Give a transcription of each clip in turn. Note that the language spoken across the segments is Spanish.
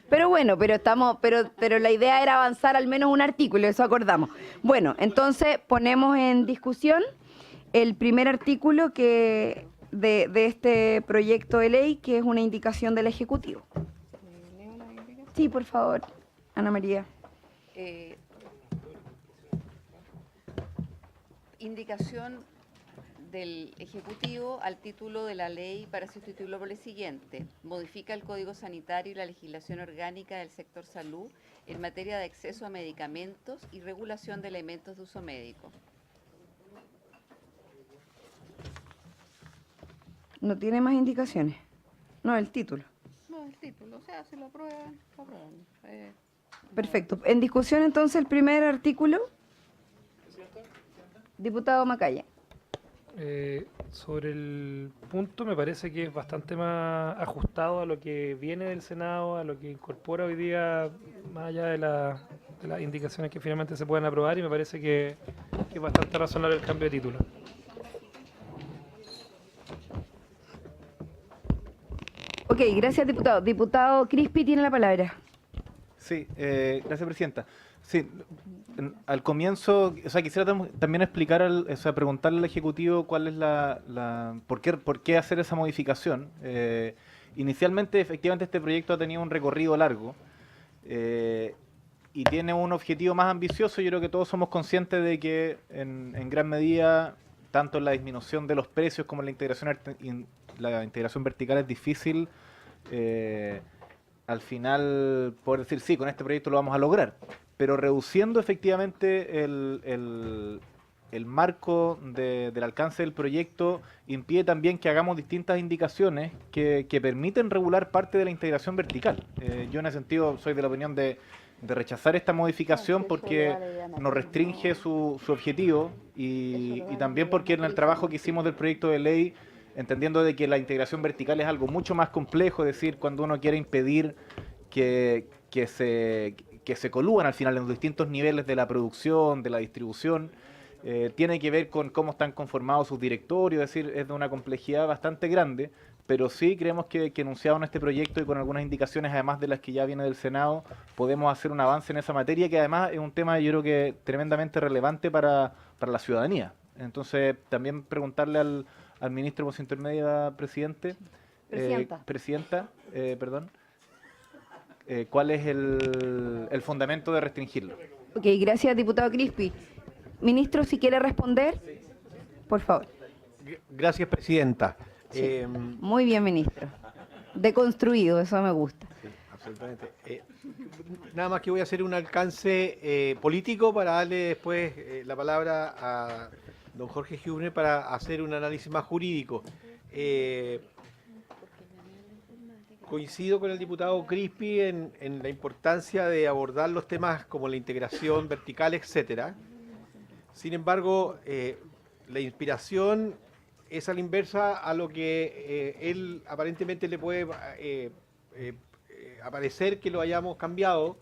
Pero bueno, pero la idea era avanzar al menos un artículo, eso acordamos. Bueno, entonces ponemos en discusión el primer artículo de este proyecto de ley, que es una indicación del Ejecutivo. Sí, por favor, Ana María. Indicación del Ejecutivo al título de la ley para sustituirlo por el siguiente. Modifica el Código Sanitario y la legislación orgánica del sector salud en materia de acceso a medicamentos y regulación de elementos de uso médico. ¿No tiene más indicaciones? No, el título. No, el título, o sea, si lo aprueban, lo aprueban. Perfecto. En discusión entonces el primer artículo. Diputado Macaya. Sobre el punto me parece que es bastante más ajustado a lo que viene del Senado, a lo que incorpora hoy día, más allá de las indicaciones que finalmente se pueden aprobar, y me parece que es bastante razonable el cambio de título. Ok, gracias, diputado. Diputado Crispi tiene la palabra. Sí, gracias, presidenta. Sí, al comienzo, o sea, quisiera también explicar, o sea, preguntarle al Ejecutivo cuál es por qué hacer esa modificación. Inicialmente, efectivamente, este proyecto ha tenido un recorrido largo y tiene un objetivo más ambicioso. Yo creo que todos somos conscientes de que en gran medida, tanto en la disminución de los precios como en la integración vertical es difícil al final poder decir, sí, con este proyecto lo vamos a lograr. Pero reduciendo efectivamente el marco del alcance del proyecto impide también que hagamos distintas indicaciones que permiten regular parte de la integración vertical. Yo en ese sentido soy de la opinión de rechazar esta modificación porque nos restringe su objetivo y también porque en el trabajo que hicimos del proyecto de ley, entendiendo de que la integración vertical es algo mucho más complejo, es decir, cuando uno quiere impedir que se colúan al final en los distintos niveles de la producción, de la distribución, tiene que ver con cómo están conformados sus directorios, es decir, es de una complejidad bastante grande, pero sí creemos que enunciado en este proyecto y con algunas indicaciones, además de las que ya viene del Senado, podemos hacer un avance en esa materia, que además es un tema, yo creo que tremendamente relevante para la ciudadanía. Entonces, también preguntarle al ministro por su intermedia, presidente, presidenta, perdón, ¿cuál es el fundamento de restringirlo? Ok, gracias, diputado Crispi. Ministro, si quiere responder, por favor. Gracias, presidenta. Sí. Muy bien, ministro. Deconstruido, eso me gusta. Sí, absolutamente. Nada más que voy a hacer un alcance político para darle después la palabra a don Jorge Hübner para hacer un análisis más jurídico. Coincido con el diputado Crispi en la importancia de abordar los temas como la integración vertical, etcétera. Sin embargo, la inspiración es a la inversa a lo que él aparentemente le puede aparecer que lo hayamos cambiado,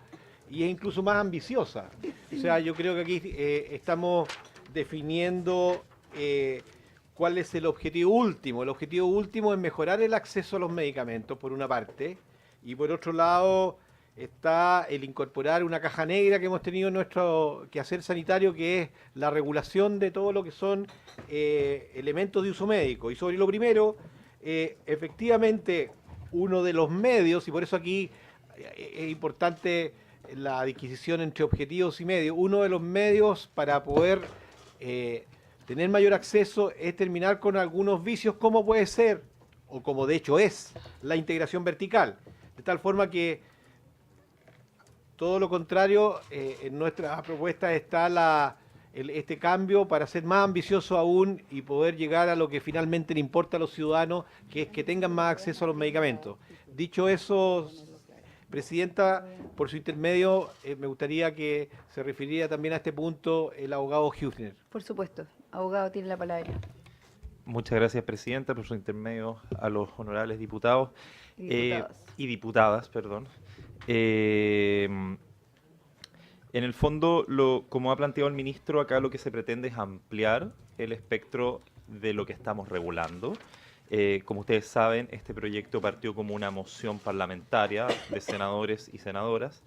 y es incluso más ambiciosa. O sea, yo creo que aquí estamos definiendo cuál es el objetivo último. El objetivo último es mejorar el acceso a los medicamentos, por una parte, y por otro lado está el incorporar una caja negra que hemos tenido en nuestro quehacer sanitario, que es la regulación de todo lo que son elementos de uso médico. Y sobre lo primero, efectivamente, uno de los medios, y por eso aquí es importante la adquisición entre objetivos y medios, uno de los medios para poder tener mayor acceso es terminar con algunos vicios, como puede ser, o como de hecho es, la integración vertical. De tal forma que todo lo contrario, en nuestra propuesta está este cambio para ser más ambicioso aún y poder llegar a lo que finalmente le importa a los ciudadanos, que es que tengan más acceso a los medicamentos. Dicho eso, presidenta, por su intermedio, me gustaría que se refiriera también a este punto el abogado Hübner. Por supuesto. Abogado, tiene la palabra. Muchas gracias, presidenta, por su intermedio a los honorables diputados y diputadas, perdón. En el fondo, como ha planteado el ministro, acá lo que se pretende es ampliar el espectro de lo que estamos regulando. Como ustedes saben, este proyecto partió como una moción parlamentaria de senadores y senadoras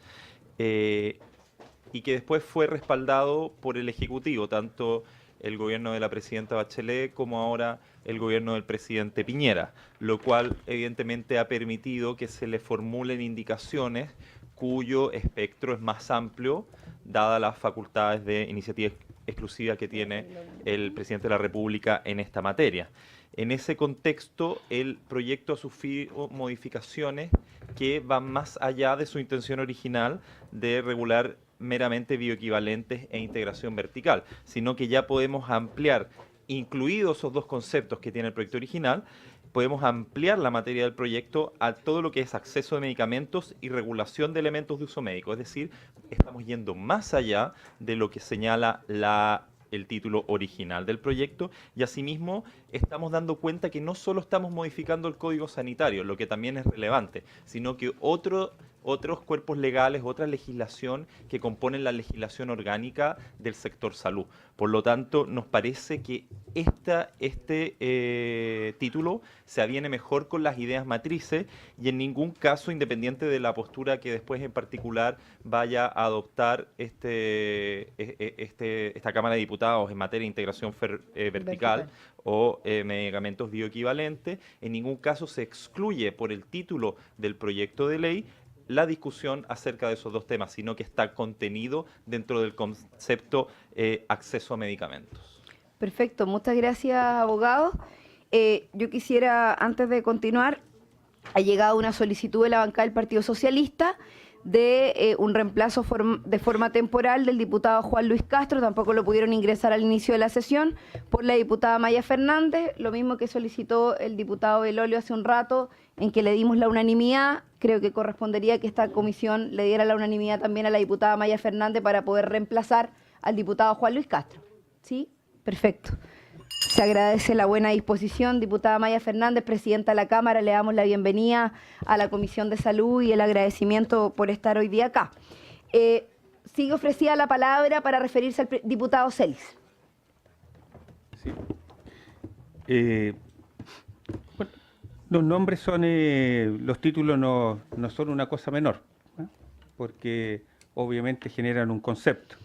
y que después fue respaldado por el Ejecutivo, tanto el gobierno de la presidenta Bachelet como ahora el gobierno del presidente Piñera, lo cual evidentemente ha permitido que se le formulen indicaciones cuyo espectro es más amplio, dadas las facultades de iniciativa exclusiva que tiene el presidente de la República en esta materia. En ese contexto, el proyecto ha sufrido modificaciones que van más allá de su intención original de regular meramente bioequivalentes e integración vertical, sino que ya podemos ampliar, incluidos esos dos conceptos que tiene el proyecto original, podemos ampliar la materia del proyecto a todo lo que es acceso de medicamentos y regulación de elementos de uso médico. Es decir, estamos yendo más allá de lo que señala el título original del proyecto y asimismo estamos dando cuenta que no solo estamos modificando el Código Sanitario, lo que también es relevante, sino que otros cuerpos legales, otra legislación que componen la legislación orgánica del sector salud. Por lo tanto, nos parece que este título se aviene mejor con las ideas matrices y en ningún caso, independiente de la postura que después en particular vaya a adoptar esta Cámara de Diputados en materia de integración vertical o medicamentos bioequivalentes, en ningún caso se excluye por el título del proyecto de ley la discusión acerca de esos dos temas, sino que está contenido dentro del concepto acceso a medicamentos. Perfecto, muchas gracias, abogado. Yo quisiera, antes de continuar, ha llegado una solicitud de la bancada del Partido Socialista de un reemplazo de forma temporal del diputado Juan Luis Castro, tampoco lo pudieron ingresar al inicio de la sesión, por la diputada Maya Fernández, lo mismo que solicitó el diputado Belolio hace un rato, en que le dimos la unanimidad. Creo que correspondería que esta comisión le diera la unanimidad también a la diputada Maya Fernández para poder reemplazar al diputado Juan Luis Castro. ¿Sí? Perfecto. Se agradece la buena disposición. Diputada Maya Fernández, presidenta de la Cámara, le damos la bienvenida a la Comisión de Salud y el agradecimiento por estar hoy día acá. Sigue ofrecida la palabra para referirse al diputado Celis. Sí. Bueno, los nombres son, los títulos no son una cosa menor, ¿eh? Porque obviamente generan un concepto.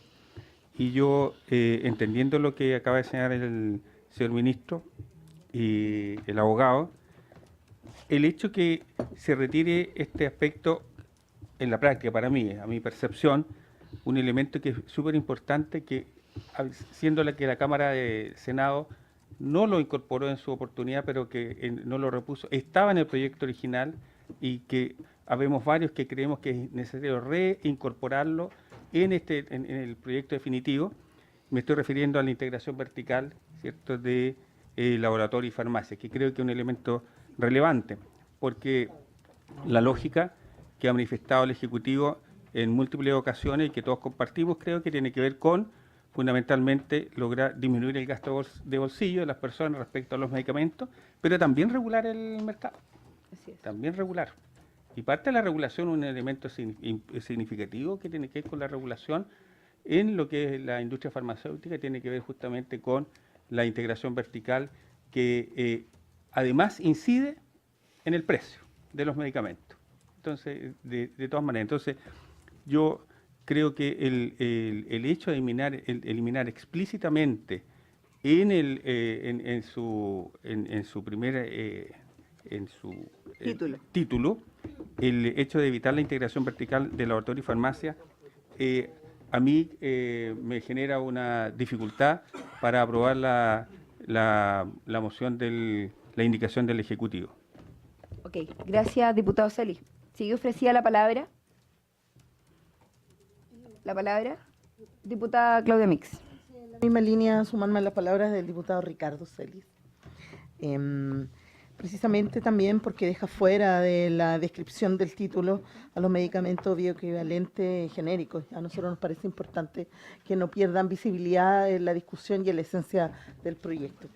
Y yo, entendiendo lo que acaba de señalar el señor ministro y el abogado, el hecho que se retire este aspecto en la práctica, para mí, a mi percepción, un elemento que es súper importante, que siendo la que la Cámara de Senado no lo incorporó en su oportunidad, pero que no lo repuso, estaba en el proyecto original y que habemos varios que creemos que es necesario reincorporarlo en el proyecto definitivo. Me estoy refiriendo a la integración vertical, ¿cierto?, de laboratorio y farmacia, que creo que es un elemento relevante, porque la lógica que ha manifestado el Ejecutivo en múltiples ocasiones y que todos compartimos, creo que tiene que ver con, fundamentalmente, lograr disminuir el gasto de bolsillo de las personas respecto a los medicamentos, pero también regular el mercado. Así es. También regular. Y parte de la regulación, un elemento significativo que tiene que ver con la regulación en lo que es la industria farmacéutica, tiene que ver justamente con la integración vertical que además incide en el precio de los medicamentos. Entonces, de todas maneras, entonces yo creo que el hecho de eliminar explícitamente en su título el hecho de evitar la integración vertical de laboratorio y farmacia, a mí me genera una dificultad para aprobar la moción de la indicación del Ejecutivo. Ok, gracias, diputado Celis. ¿Sigue ofrecida la palabra? ¿La palabra? Diputada Claudia Mix. En la misma línea, sumarme a las palabras del diputado Ricardo Celis. Precisamente también porque deja fuera de la descripción del título a los medicamentos bioequivalentes genéricos. A nosotros nos parece importante que no pierdan visibilidad en la discusión y en la esencia del proyecto.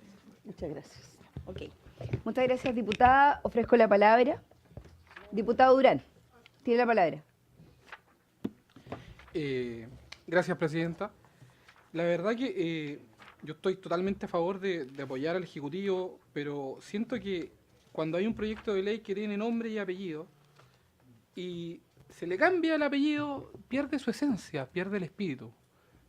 Muchas gracias. Ok. Muchas gracias, diputada. Ofrezco la palabra. Diputado Durán, tiene la palabra. Gracias, presidenta. La verdad que yo estoy totalmente a favor de apoyar al Ejecutivo, pero siento que cuando hay un proyecto de ley que tiene nombre y apellido y se le cambia el apellido, pierde su esencia, pierde el espíritu.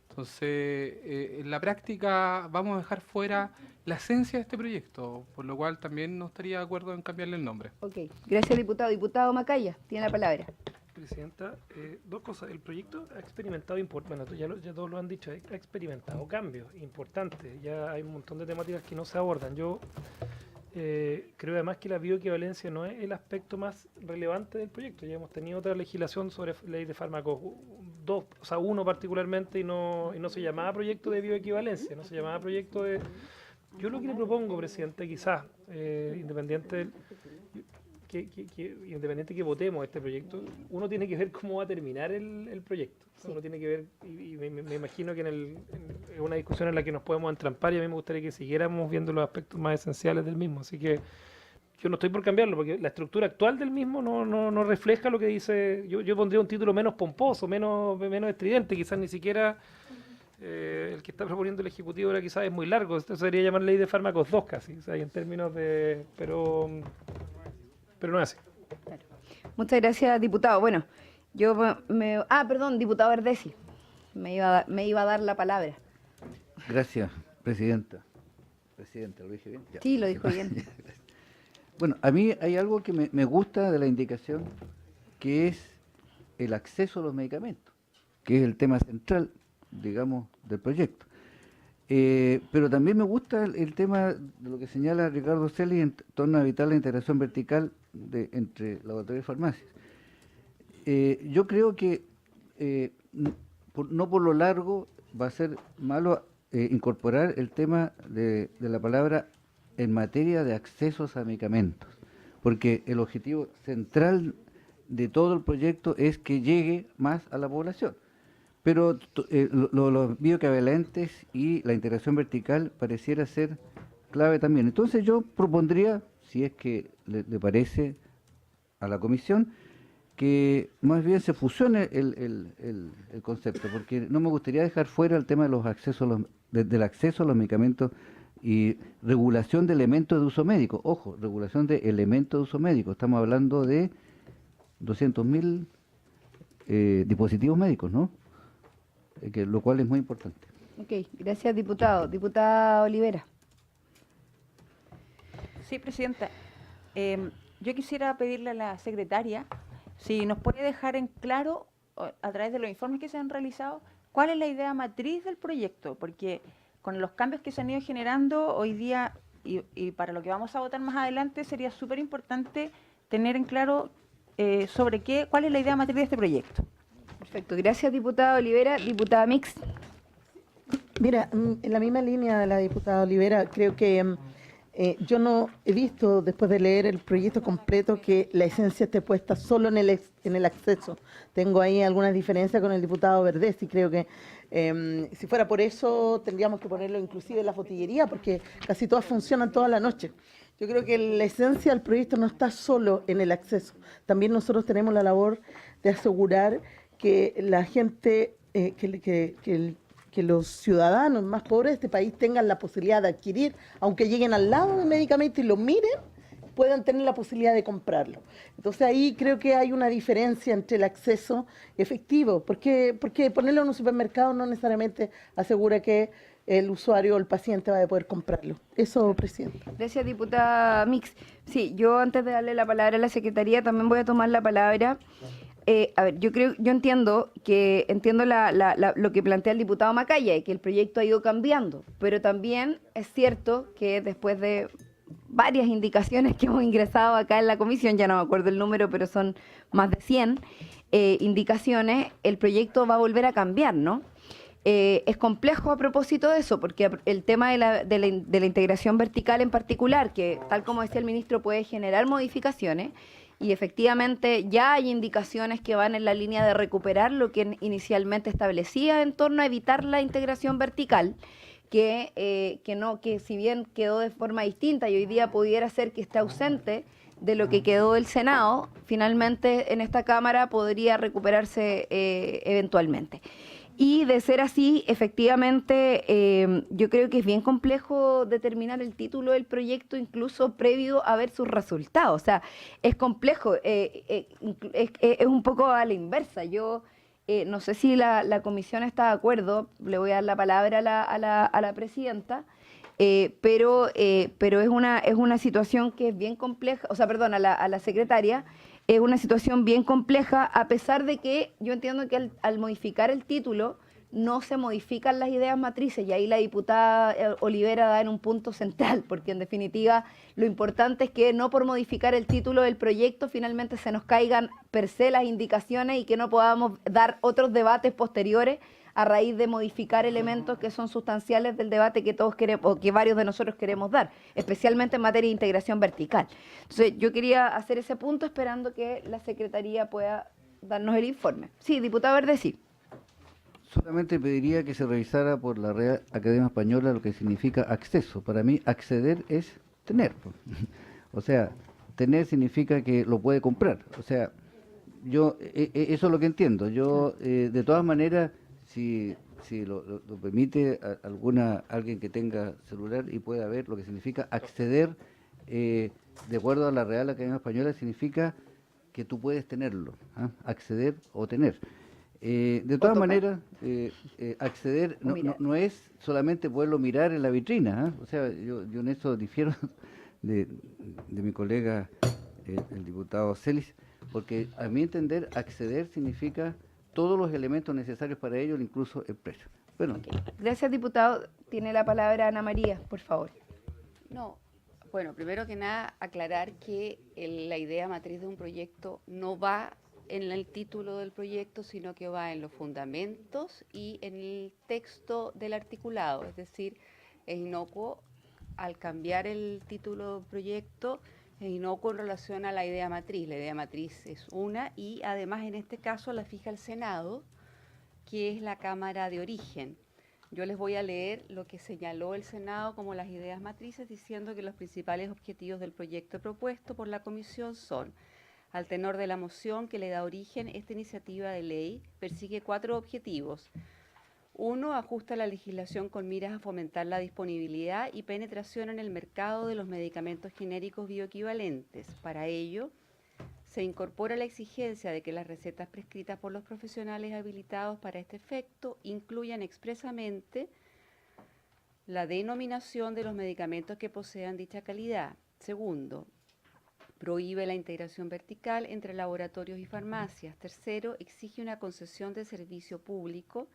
Entonces, en la práctica vamos a dejar fuera la esencia de este proyecto, por lo cual también no estaría de acuerdo en cambiarle el nombre. Ok, gracias diputado. Diputado Macaya, tiene la palabra. Presidenta, dos cosas. El proyecto ha experimentado, bueno, ya todos lo han dicho, ha experimentado cambios importantes. Ya hay un montón de temáticas que no se abordan. Yo creo además que la bioequivalencia no es el aspecto más relevante del proyecto. Ya hemos tenido otra legislación sobre ley de fármacos, uno particularmente, y no se llamaba proyecto de bioequivalencia, no se llamaba proyecto de... Yo lo que le propongo, presidente, quizás, independiente que votemos este proyecto, uno tiene que ver cómo va a terminar el proyecto. Uno tiene que ver, y me imagino que es una discusión en la que nos podemos entrampar, y a mí me gustaría que siguiéramos viendo los aspectos más esenciales del mismo. Así que yo no estoy por cambiarlo, porque la estructura actual del mismo no refleja lo que dice. Yo pondría un título menos pomposo, menos estridente, quizás ni siquiera el que está proponiendo el Ejecutivo ahora quizás es muy largo. Esto sería llamar ley de fármacos 2 casi, o sea, en términos de... Pero no es así. Claro. Muchas gracias, diputado. Bueno, perdón, diputado Verdesi. Me iba a dar la palabra. Gracias, presidenta. Presidenta, ¿lo dije bien? Ya. Sí, lo dijo bien. Bueno, a mí hay algo que me gusta de la indicación, que es el acceso a los medicamentos, que es el tema central, digamos, del proyecto. Pero también me gusta el tema de lo que señala Ricardo Celi en torno a evitar la integración vertical entre laboratorios y farmacias. Yo creo que no por lo largo va a ser malo incorporar el tema de la palabra en materia de accesos a medicamentos, porque el objetivo central de todo el proyecto es que llegue más a la población. Pero los bioequivalentes y la integración vertical pareciera ser clave también. Entonces yo propondría, si es que le parece a la comisión, que más bien se fusione el concepto, porque no me gustaría dejar fuera el tema de los accesos del acceso a los medicamentos y regulación de elementos de uso médico. Ojo, regulación de elementos de uso médico. Estamos hablando de 200.000 dispositivos médicos, ¿no? Lo cual es muy importante. Ok, gracias, diputado. Diputada Olivera. Sí, presidenta. Yo quisiera pedirle a la secretaria si nos puede dejar en claro, a través de los informes que se han realizado, cuál es la idea matriz del proyecto, porque con los cambios que se han ido generando hoy día y para lo que vamos a votar más adelante, sería súper importante tener en claro cuál es la idea matriz de este proyecto. Perfecto, gracias, diputada Olivera. Diputada Mix. Mira, en la misma línea de la diputada Olivera, creo que yo no he visto, después de leer el proyecto completo, que la esencia esté puesta solo en el acceso. Tengo ahí algunas diferencias con el diputado Verdesi. Creo que si fuera por eso, tendríamos que ponerlo inclusive en la botillería, porque casi todas funcionan toda la noche. Yo creo que la esencia del proyecto no está solo en el acceso. También nosotros tenemos la labor de asegurar que la gente, que los ciudadanos más pobres de este país tengan la posibilidad de adquirir, aunque lleguen al lado del medicamento y lo miren, puedan tener la posibilidad de comprarlo. Entonces ahí creo que hay una diferencia entre el acceso efectivo, porque ponerlo en un supermercado no necesariamente asegura que el usuario o el paciente va a poder comprarlo. Eso, presidente. Gracias, diputada Mix. Sí, yo antes de darle la palabra a la Secretaría también voy a tomar la palabra. A ver, yo entiendo lo que plantea el diputado Macaya, que el proyecto ha ido cambiando, pero también es cierto que después de varias indicaciones que hemos ingresado acá en la comisión, ya no me acuerdo el número, pero son más de 100 indicaciones, el proyecto va a volver a cambiar, ¿no? Es complejo a propósito de eso, porque el tema de la integración vertical en particular, que tal como decía el ministro, puede generar modificaciones, y efectivamente ya hay indicaciones que van en la línea de recuperar lo que inicialmente establecía en torno a evitar la integración vertical, que si bien quedó de forma distinta y hoy día pudiera ser que esté ausente de lo que quedó del Senado, finalmente en esta Cámara podría recuperarse eventualmente. Y de ser así, efectivamente, yo creo que es bien complejo determinar el título del proyecto incluso previo a ver sus resultados. O sea, es complejo, es un poco a la inversa. Yo no sé si la comisión está de acuerdo, le voy a dar la palabra a la presidenta, pero es una situación que es bien compleja, o sea, perdón, a la secretaria, es una situación bien compleja, a pesar de que yo entiendo que al modificar el título no se modifican las ideas matrices, y ahí la diputada Olivera da en un punto central, porque en definitiva lo importante es que no por modificar el título del proyecto finalmente se nos caigan per se las indicaciones y que no podamos dar otros debates posteriores a raíz de modificar elementos que son sustanciales del debate que todos queremos, o que varios de nosotros queremos dar, especialmente en materia de integración vertical. Entonces, yo quería hacer ese punto esperando que la Secretaría pueda darnos el informe. Sí, diputado Verde, sí. Solamente pediría que se revisara por la Real Academia Española lo que significa acceso. Para mí, acceder es tener. O sea, tener significa que lo puede comprar. O sea, yo eso es lo que entiendo. Yo, de todas maneras, si lo permite alguien que tenga celular y pueda ver lo que significa acceder, de acuerdo a la Real Academia Española, significa que tú puedes tenerlo, acceder o tener. De todas maneras, acceder no es solamente poderlo mirar en la vitrina, o sea, yo en eso difiero de mi colega, el diputado Celis, porque a mi entender, acceder significa todos los elementos necesarios para ello, incluso el precio. Bueno. Okay. Gracias, diputado. Tiene la palabra Ana María, por favor. No, bueno, primero que nada, aclarar que la idea matriz de un proyecto no va en el título del proyecto, sino que va en los fundamentos y en el texto del articulado. Es decir, es inocuo al cambiar el título del proyecto, es inocuo en relación a la idea matriz. La idea matriz es una y además en este caso la fija el Senado, que es la Cámara de origen. Yo les voy a leer lo que señaló el Senado como las ideas matrices, diciendo que los principales objetivos del proyecto propuesto por la Comisión son: al tenor de la moción que le da origen, esta iniciativa de ley persigue 4 objetivos. 1. Ajusta la legislación con miras a fomentar la disponibilidad y penetración en el mercado de los medicamentos genéricos bioequivalentes. Para ello, se incorpora la exigencia de que las recetas prescritas por los profesionales habilitados para este efecto incluyan expresamente la denominación de los medicamentos que posean dicha calidad. 2. Prohíbe la integración vertical entre laboratorios y farmacias. 3. Exige una concesión de servicio público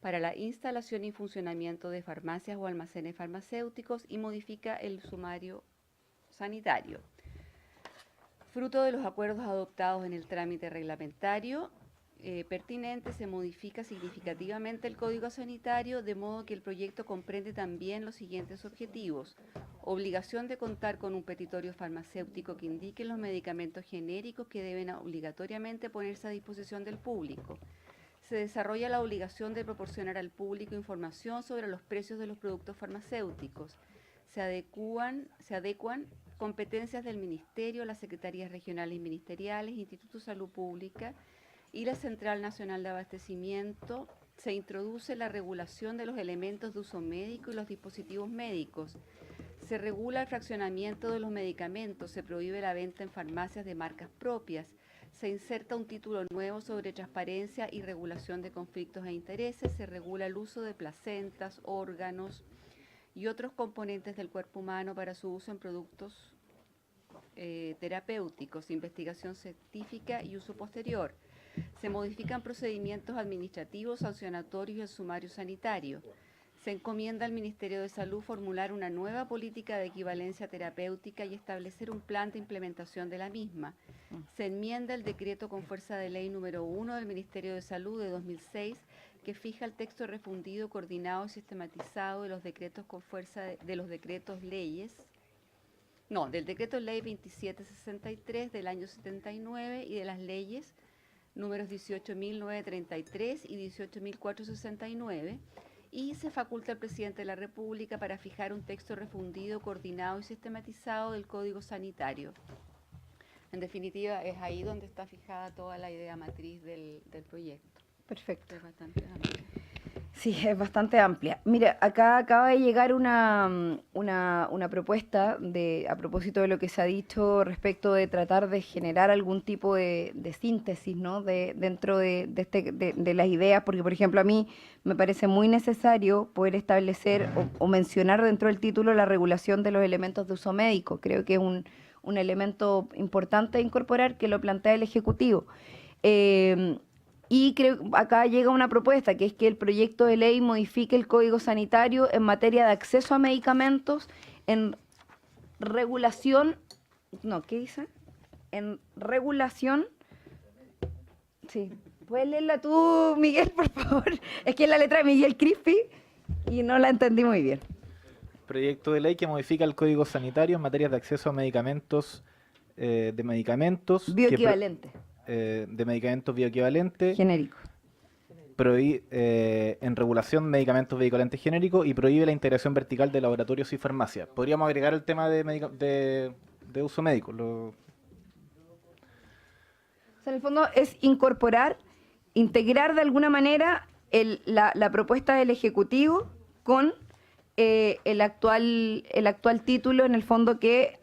para la instalación y funcionamiento de farmacias o almacenes farmacéuticos y modifica el sumario sanitario. Fruto de los acuerdos adoptados en el trámite reglamentario pertinente, se modifica significativamente el Código Sanitario, de modo que el proyecto comprende también los siguientes objetivos: obligación de contar con un petitorio farmacéutico que indique los medicamentos genéricos que deben obligatoriamente ponerse a disposición del público. Se desarrolla la obligación de proporcionar al público información sobre los precios de los productos farmacéuticos. Se adecuan competencias del Ministerio, las Secretarías Regionales y Ministeriales, Instituto de Salud Pública y la Central Nacional de Abastecimiento. Se introduce la regulación de los elementos de uso médico y los dispositivos médicos. Se regula el fraccionamiento de los medicamentos, se prohíbe la venta en farmacias de marcas propias. Se inserta un título nuevo sobre transparencia y regulación de conflictos e intereses. Se regula el uso de placentas, órganos y otros componentes del cuerpo humano para su uso en productos terapéuticos, investigación científica y uso posterior. Se modifican procedimientos administrativos, sancionatorios y el sumario sanitario. Se encomienda al Ministerio de Salud formular una nueva política de equivalencia terapéutica y establecer un plan de implementación de la misma. Se enmienda el decreto con fuerza de ley número 1 del Ministerio de Salud de 2006, que fija el texto refundido, coordinado y sistematizado de los decretos con fuerza de los decretos leyes. No, del decreto ley 2763 del año 79 y de las leyes números 18.933 y 18.469, y se faculta al presidente de la República para fijar un texto refundido, coordinado y sistematizado del Código Sanitario. En definitiva, es ahí donde está fijada toda la idea matriz del proyecto. Perfecto. Es bastante amplio. Sí, es bastante amplia. Mira, acá acaba de llegar una propuesta a propósito de lo que se ha dicho respecto de tratar de generar algún tipo de síntesis, ¿no? Dentro de las ideas, porque, por ejemplo, a mí me parece muy necesario poder establecer o mencionar dentro del título la regulación de los elementos de uso médico. Creo que es un elemento importante a incorporar que lo plantea el Ejecutivo. Y creo acá llega una propuesta, que es que el proyecto de ley modifique el Código Sanitario en materia de acceso a medicamentos en regulación, no, ¿qué dice? En regulación, sí, ¿puedes leerla tú, Miguel, por favor? Es que es la letra de Miguel Crispi y no la entendí muy bien. Proyecto de ley que modifica el Código Sanitario en materia de acceso a medicamentos, Bioequivalente, de medicamentos bioequivalentes, genérico. En regulación de medicamentos bioequivalentes genéricos y prohíbe la integración vertical de laboratorios y farmacias. Podríamos agregar el tema de uso médico. O sea, en el fondo es integrar de alguna manera la propuesta del Ejecutivo con el actual título, en el fondo, que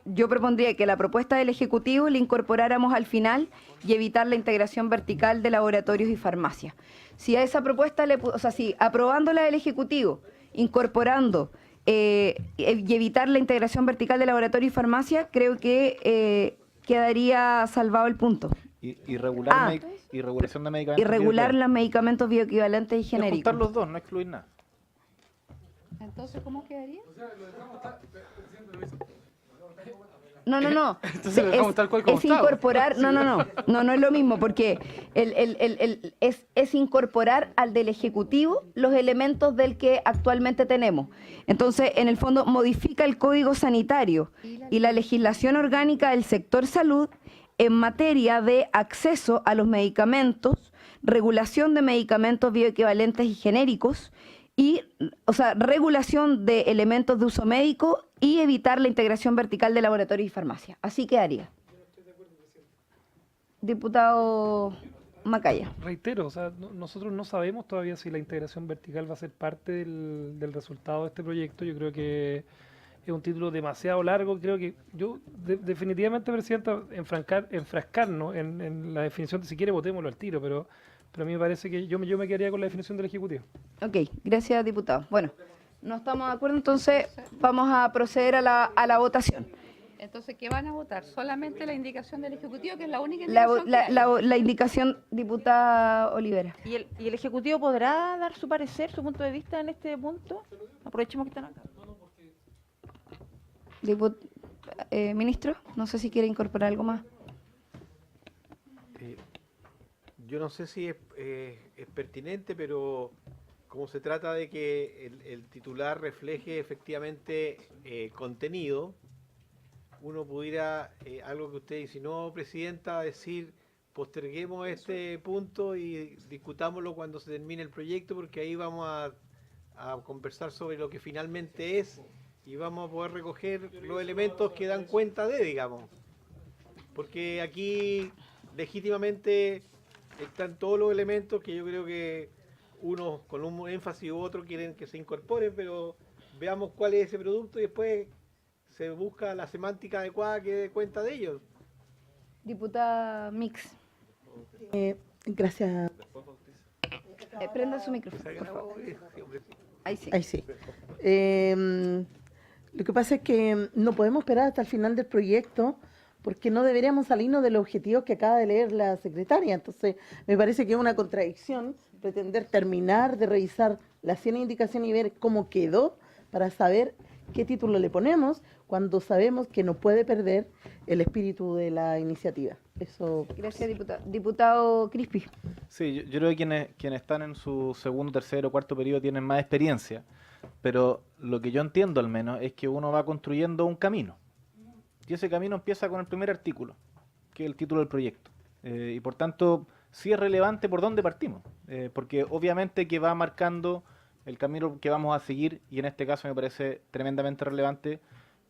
yo propondría que la propuesta del Ejecutivo la incorporáramos al final y evitar la integración vertical de laboratorios y farmacias. Si a esa propuesta, si aprobándola del Ejecutivo, incorporando y evitar la integración vertical de laboratorio y farmacia, creo que quedaría salvado el punto. Y regulación de medicamentos. Y regular los medicamentos bioequivalentes y Y genéricos. juntar los dos, no excluir nada. Entonces, ¿cómo quedaría? No. Entonces lo dejamos tal cual como es estaba. incorporar, no es lo mismo, porque es incorporar al del Ejecutivo los elementos del que actualmente tenemos. Entonces, en el fondo, modifica el Código Sanitario y la legislación orgánica del sector salud en materia de acceso a los medicamentos, regulación de medicamentos bioequivalentes y genéricos, regulación de elementos de uso médico y evitar la integración vertical de laboratorios y farmacia. Así quedaría. Diputado Macaya. Reitero, o sea, nosotros no sabemos todavía si la integración vertical va a ser parte del resultado de este proyecto. Yo creo que es un título demasiado largo. Creo que definitivamente, Presidenta, enfrascarnos en la definición, si quiere votémoslo al tiro, pero a mí me parece que yo me quedaría con la definición del Ejecutivo. Ok, gracias, diputado. Bueno, no estamos de acuerdo, entonces vamos a proceder a la votación. Entonces, ¿qué van a votar? ¿Solamente la indicación del Ejecutivo, que es la única indicación que hay? La indicación, diputada Olivera. ¿Y el Ejecutivo podrá dar su parecer, su punto de vista en este punto? Aprovechemos que están acá. Ministro, no sé si quiere incorporar algo más. Yo no sé si es pertinente, pero como se trata de que el titular refleje efectivamente contenido, uno pudiera, algo que usted insinuó, Presidenta, decir, posterguemos este punto y discutámoslo cuando se termine el proyecto, porque ahí vamos a conversar sobre lo que finalmente es y vamos a poder recoger los elementos que dan cuenta de, digamos. Porque aquí legítimamente están todos los elementos que yo creo que unos con un énfasis u otro quieren que se incorporen, pero veamos cuál es ese producto y después se busca la semántica adecuada que dé cuenta de ellos. Diputada Mix. Gracias. Prenda su micrófono, por favor. Ahí sí. Ahí sí. Lo que pasa es que no podemos esperar hasta el final del proyecto porque no deberíamos salirnos de los objetivos que acaba de leer la secretaria. Entonces, me parece que es una contradicción pretender terminar de revisar las 100 indicaciones y ver cómo quedó para saber qué título le ponemos cuando sabemos que no puede perder el espíritu de la iniciativa. Eso. Gracias, diputado. Diputado Crispi. Sí, yo creo que quienes están en su segundo, tercero, cuarto periodo tienen más experiencia, pero lo que yo entiendo al menos es que uno va construyendo un camino. Y ese camino empieza con el primer artículo, que es el título del proyecto. Y por tanto, sí es relevante por dónde partimos, porque obviamente que va marcando el camino que vamos a seguir, y en este caso me parece tremendamente relevante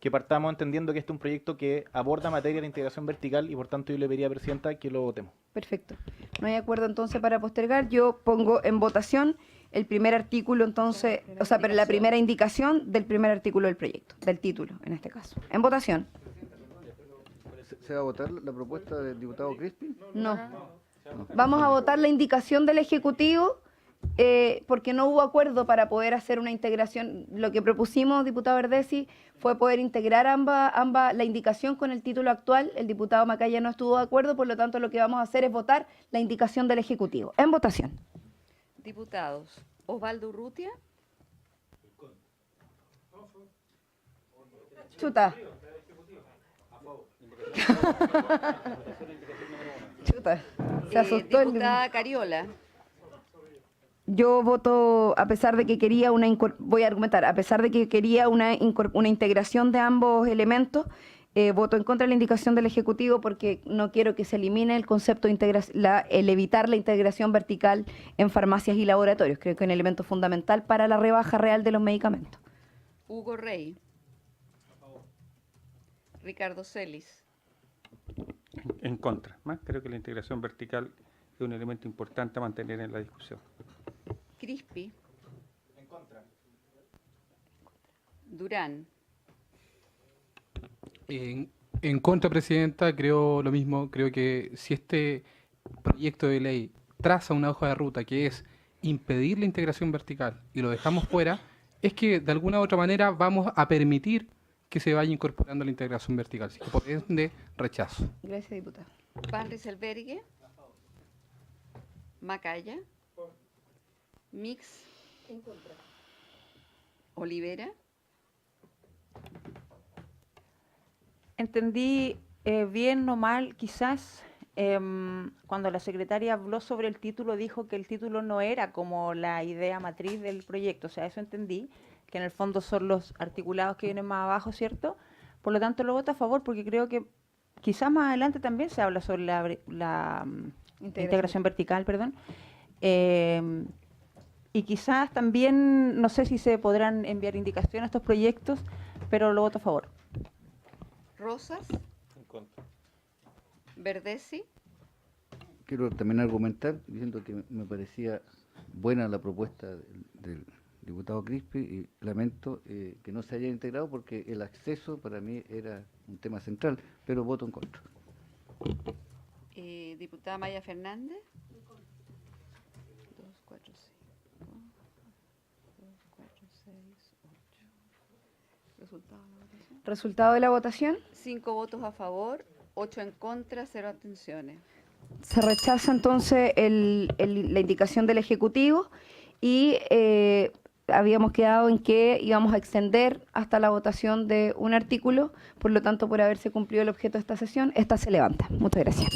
que partamos entendiendo que este es un proyecto que aborda materia de integración vertical y por tanto yo le pediría, Presidenta, que lo votemos. Perfecto. No hay acuerdo entonces para postergar. Yo pongo en votación el primer artículo entonces, o sea, pero la primera indicación del primer artículo del proyecto, del título en este caso. En votación. ¿Se va a votar la propuesta del diputado Crispin? No. Vamos a votar la indicación del Ejecutivo porque no hubo acuerdo para poder hacer una integración. Lo que propusimos, diputado Verdesi, fue poder integrar ambas la indicación con el título actual. El diputado Macaya no estuvo de acuerdo, por lo tanto lo que vamos a hacer es votar la indicación del Ejecutivo. En votación. Diputados: Osvaldo Urrutia, Chuta. Chuta. Se asustó el diputada Cariola, Yo voto, a pesar de que quería voy a argumentar, a pesar de que quería una integración de ambos elementos, voto en contra de la indicación del Ejecutivo porque no quiero que se elimine el concepto de integración, el evitar la integración vertical en farmacias y laboratorios. Creo que es un elemento fundamental para la rebaja real de los medicamentos. Hugo Rey, Ricardo Celis, En contra. Más creo que la integración vertical es un elemento importante a mantener en la discusión. Crispi, en contra, Durán, En contra, Presidenta, creo lo mismo. Creo que si este proyecto de ley traza una hoja de ruta que es impedir la integración vertical y lo dejamos fuera, es que de alguna u otra manera vamos a permitir que se vaya incorporando la integración vertical. Así que por ende, rechazo. Gracias, diputado. Van Rieselberghe, Macaya, Mix, Olivera, Entendí bien o mal, quizás, cuando la secretaria habló sobre el título, dijo que el título no era como la idea matriz del proyecto. O sea, eso entendí, que en el fondo son los articulados que vienen más abajo, ¿cierto? Por lo tanto, lo voto a favor porque creo que quizás más adelante también se habla sobre la integración vertical, perdón. Y quizás también, no sé si se podrán enviar indicaciones a estos proyectos, pero lo voto a favor. Rosas, Verdesi, Quiero también argumentar diciendo que me parecía buena la propuesta del diputado Crispi y lamento que no se haya integrado porque el acceso para mí era un tema central, pero voto en contra. diputada Maya Fernández, 2, 4, 5, 2, 4, 6, 8. Resultado de la votación. Resultado de la votación. 5 votos a favor, 8 en contra, 0 abstenciones. Se rechaza entonces la indicación del Ejecutivo y habíamos quedado en que íbamos a extender hasta la votación de un artículo, por lo tanto, por haberse cumplido el objeto de esta sesión, esta se levanta. Muchas gracias.